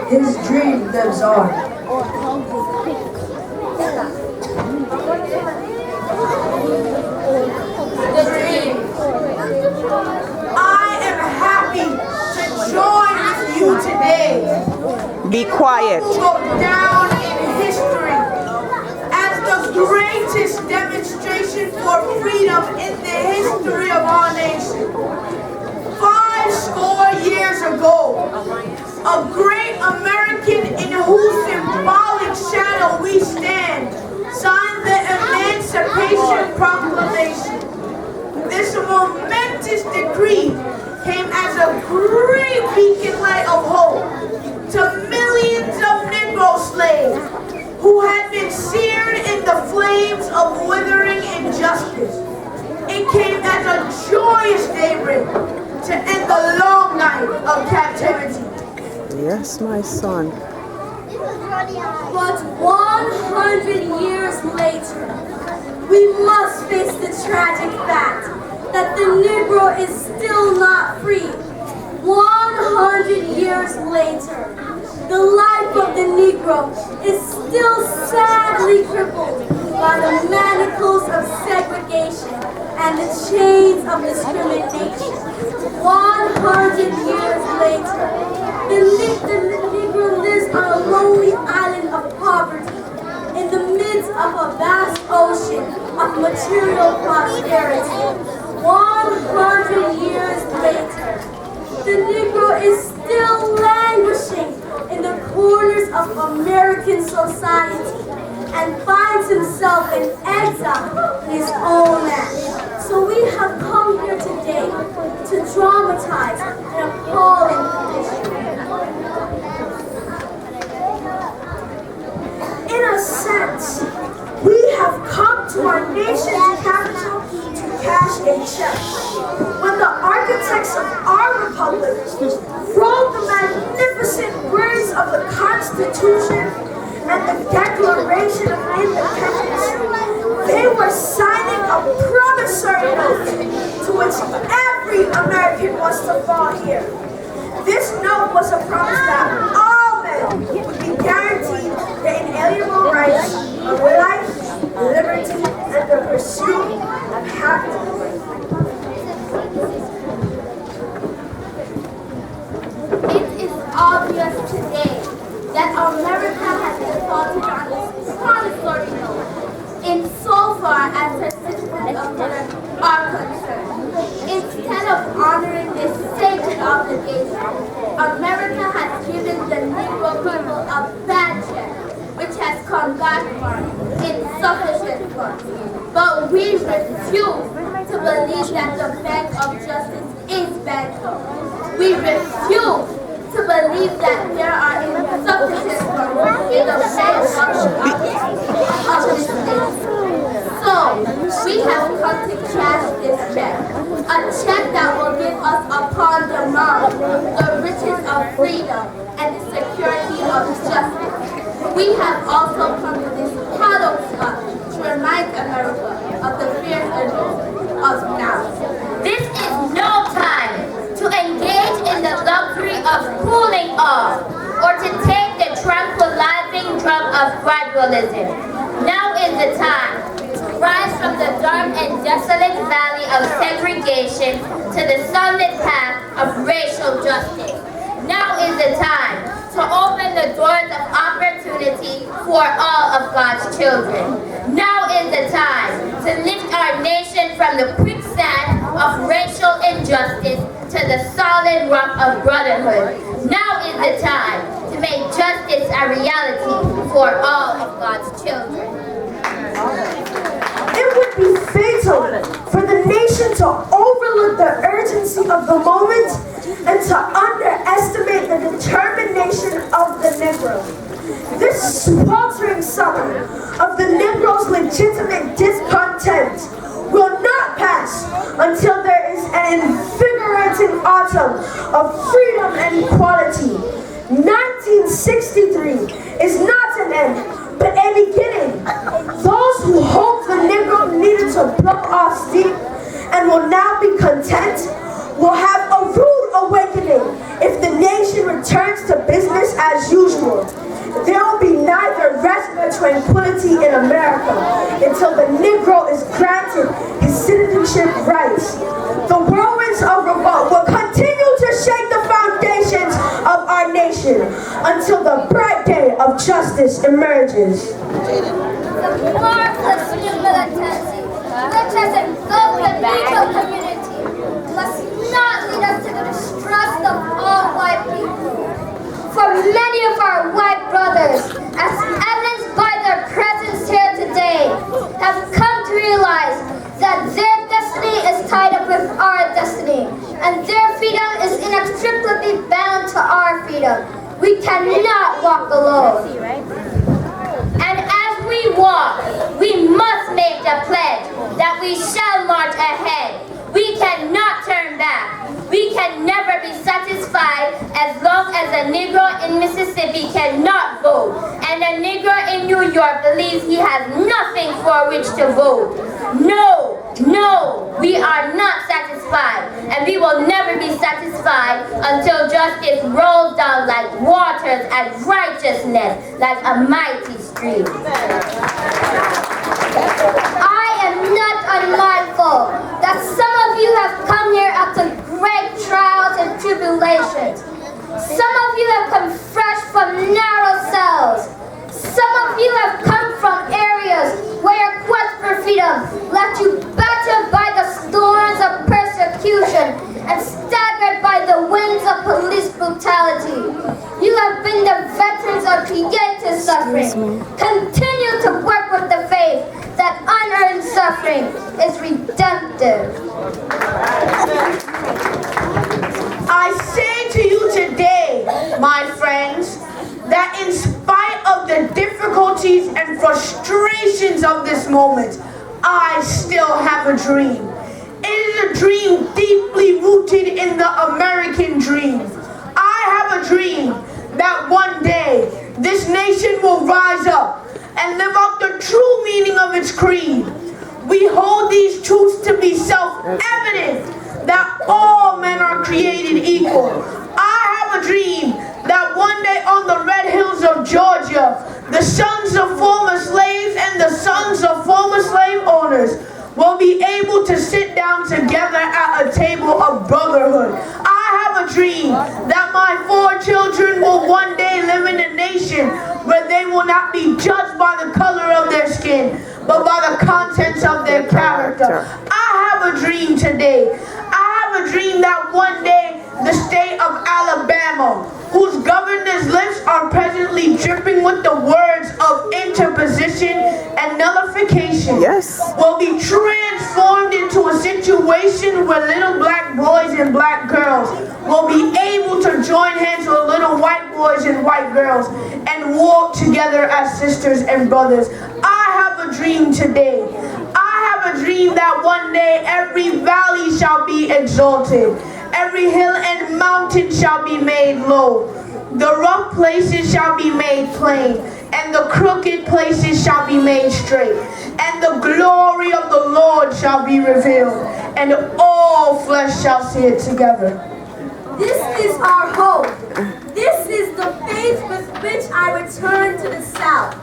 his dream lives on. The dream. I am happy to join with you today. Be quiet. Will go down in history as the greatest demonstration for freedom in the history of our nation. 5 years ago, a great American in whose symbolic shadow we stand signed the Emancipation Proclamation. This momentous decree came as a great beacon light of hope to millions of Negro slaves who had been seared in the flames of withering injustice. It came as a joyous daybreak to end the long night of captivity. Yes, my son. But 100 years later, we must face the tragic fact that the Negro is still not free. 100 years later, the life of the Negro is still sadly crippled by the manacles of segregation and the chains of discrimination. 100 years later, the Negro lives on a lonely island of poverty in the midst of a vast ocean of material prosperity. 100 years later, the Negro is still languishing in the corners of American society and finds himself in exile in his own land. So we have come here today to dramatize an appalling condition. In a sense, we have come to our nation's capital to cash a check. When the architects of our republic wrote the magnificent words of the Constitution and the Declaration of Independence, they were signing a promissory note to which every American was to fall here. This note was a promise that all men would be guaranteed the inalienable rights of life, liberty, and the pursuit of happiness. It is obvious today that America has defaulted on this promissory note insofar as her citizens of color are concerned. Instead of honoring this sacred obligation, America has given the Negro people a bad check, which has come back for insufficient funds. But we refuse to believe that the Bank of Justice is bankrupt. We refuse to believe that there are insufficient funds in the Bank of this nation. So, we have come to cash this check, a check that will give us upon demand the riches of freedom and the security of justice. We have also come to this hollow spot to remind America of the fierce urgency of now. This is no time to engage in the luxury of cooling off or to take the tranquilizing drug of gradualism. Now is the time to rise from the dark and desolate valley of segregation to the sunlit path of racial justice. Now is the time to open the doors of opportunity for all of God's children. Now is the time to lift our nation from the quicksand of racial injustice to the solid rock of brotherhood. Now is the time to make justice a reality for all of God's children. It would be fatal for the nation to overlook the urgency of the moment and to underestimate the determination of the Negro. This sweltering summer of the Negro's legitimate discontent will not pass until there is an invigorating autumn of freedom and equality. 1963 is not an end, but a beginning. Those who hoped the Negro needed to blow off steam and will now be content will have a rude awakening if the nation returns to business as usual. There will be neither rest nor tranquility in America until the Negro is granted his citizenship rights. The whirlwinds of revolt will continue to shake the foundations of our nation until the bright day of justice emerges. The marvelous new militancy, which has engulfed the Negro community, must not lead us to the distrust of all white people. For many of our white brothers, as evidenced by their presence here today, have come to realize that their destiny is tied up with our destiny, and their freedom is inextricably bound to our freedom. We cannot walk alone. And as we walk, we must make the pledge that we shall march ahead. We cannot turn back. We can never be satisfied as long as a Negro in Mississippi cannot vote, and a Negro in New York believes he has nothing for which to vote. No, no, we are not satisfied, and we will never be satisfied until justice rolls down like waters and righteousness like a mighty stream. I am not unmindful that some of you have come here after great trials and tribulations. Some of you have come fresh from narrow cells. Some of you have come from areas where your quest for freedom left you battered by the storms of persecution and staggered by the winds of police brutality. You have been the veterans of creative suffering. Continue to work with the faith that unearned suffering is redemptive. I say to you today, my friends, that in spite of the difficulties and frustrations of this moment, I still have a dream. It is a dream deeply rooted in the American dream. I have a dream that one day this nation will rise up and live out the true meaning of its creed. We hold these truths to be self-evident, that all men are created equal. I have a dream that one day on the red hills of Georgia, the sons of former slaves and the sons of former slave owners will be able to sit down together at a table of brotherhood. I have a dream that my 4 children will one day live in a nation where they will not be judged by the color of their skin, but by the contents of their character. I have a dream today. I have a dream that one day the state of Alabama, whose governor's lips are presently dripping with the words of interposition and nullification, will be transformed into a situation where little black boys and black girls will be able to join hands with little white boys and white girls and walk together as sisters and brothers. I have a dream today. I have a dream that one day every valley shall be exalted. Every hill and mountain shall be made low. The rough places shall be made plain, and the crooked places shall be made straight. And the glory of the Lord shall be revealed, and all flesh shall see it together. This is our hope. This is the faith with which I return to the South.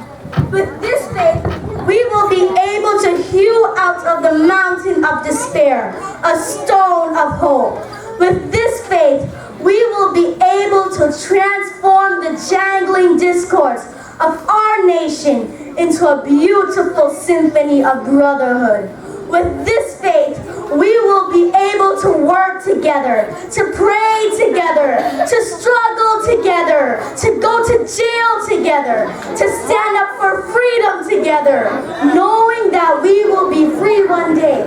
With this faith, we will be able to hew out of the mountain of despair a stone of hope. With this faith, we will be able to transform the jangling discourse of our nation into a beautiful symphony of brotherhood. With this faith, we will be able to work together, to pray together, to struggle together, to go to jail together, to stand up for freedom together, knowing that we will be free one day.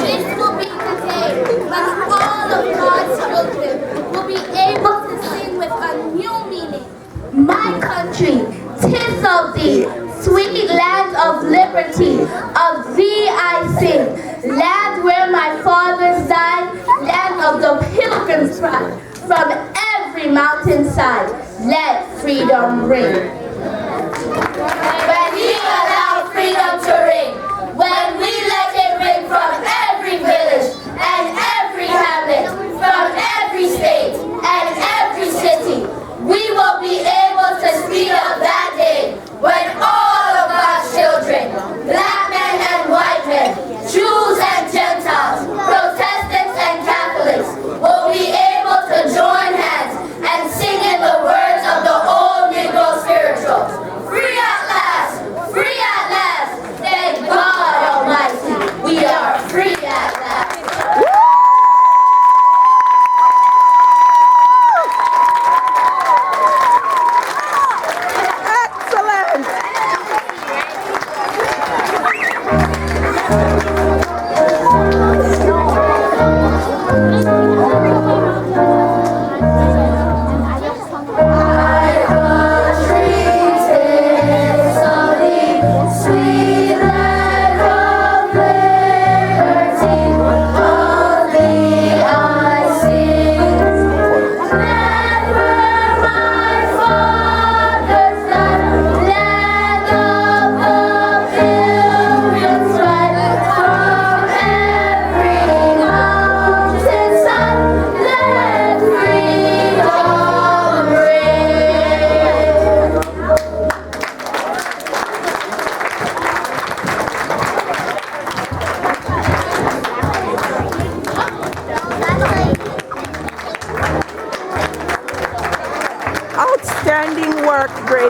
This will be the day when all of God's children will be able to sing with a new meaning. My country, 'tis of thee, sweet land of liberty, of thee I sing. Land where my fathers died, land of the pilgrim's pride. From every mountainside, let freedom ring. When we allow freedom to ring, when we let it ring from every village and every hamlet, from every state and every city, we will be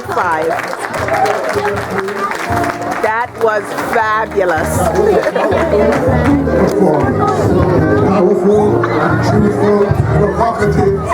grade 5. That was fabulous. Powerful, truthful, provocative.